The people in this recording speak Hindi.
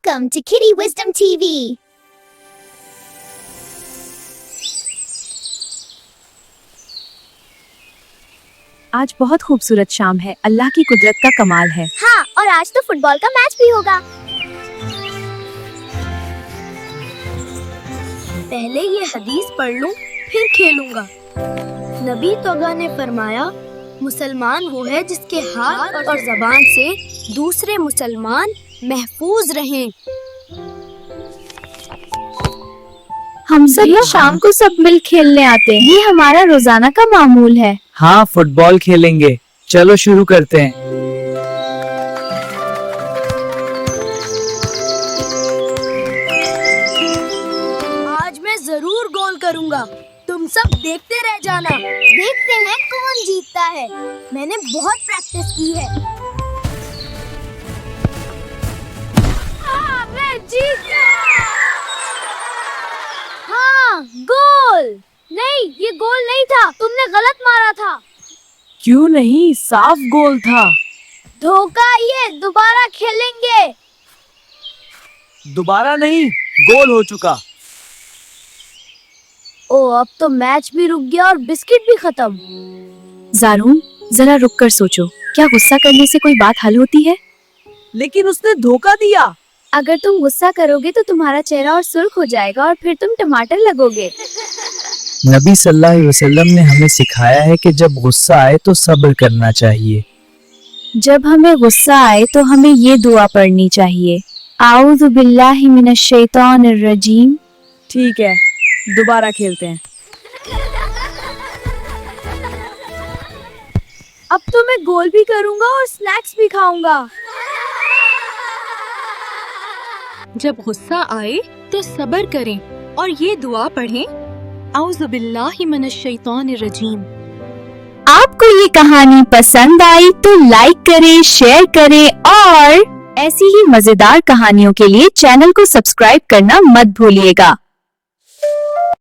Welcome to Kitty Wisdom TV. आज बहुत खूबसूरत शाम है, अल्लाह की कुदरत का कमाल है। हाँ, और आज तो फुटबॉल का मैच भी होगा। पहले ये हदीस पढ़ लूं, फिर खेलूंगा। नबी तोगा ने फरमाया, मुसलमान वो है जिसके हाथ और ज़बान से दूसरे मुसलमान महफूज रहें। हम सब शाम को सब मिल खेलने आते हैं, ये हमारा रोजाना का मामूल है। हाँ, फुटबॉल खेलेंगे, चलो शुरू करते हैं। आज मैं जरूर गोल करूंगा, तुम सब देखते रह जाना। देखते हैं कौन जीतता है। मैंने बहुत प्रैक्टिस की है। मैं जीत गया। हाँ, गोल। नहीं, ये गोल नहीं था, तुमने गलत मारा था। क्यों नहीं, साफ गोल था। धोखा, ये दोबारा खेलेंगे। दोबारा नहीं, गोल हो चुका। ओ, अब तो मैच भी रुक गया और बिस्किट भी खत्म। ज़ारून, जरा रुक कर सोचो, क्या गुस्सा करने से कोई बात हल होती है? लेकिन उसने धोखा दिया। अगर तुम गुस्सा करोगे तो तुम्हारा चेहरा और सुर्ख हो जाएगा और फिर तुम टमाटर लगोगे। नबी सल्लल्लाहु अलैहि वसल्लम ने हमें सिखाया है कि जब गुस्सा आए तो सब्र करना चाहिए। जब हमें गुस्सा आए तो हमें ये दुआ पढ़नी चाहिए, आऊज़ु बिल्लाहि मिनश शैतानिर रजीम। ठीक है, दोबारा खेलते हैं। अब तो मैं गोल भी करूंगा और स्नैक्स भी खाऊंगा। जब गुस्सा आए तो सब्र करें और ये दुआ पढ़ें, औज़ु बिल्लाहि मिनश शैतानिर रजीम। आपको ये कहानी पसंद आई तो लाइक करें, शेयर करें और ऐसी ही मजेदार कहानियों के लिए चैनल को सब्सक्राइब करना मत भूलिएगा।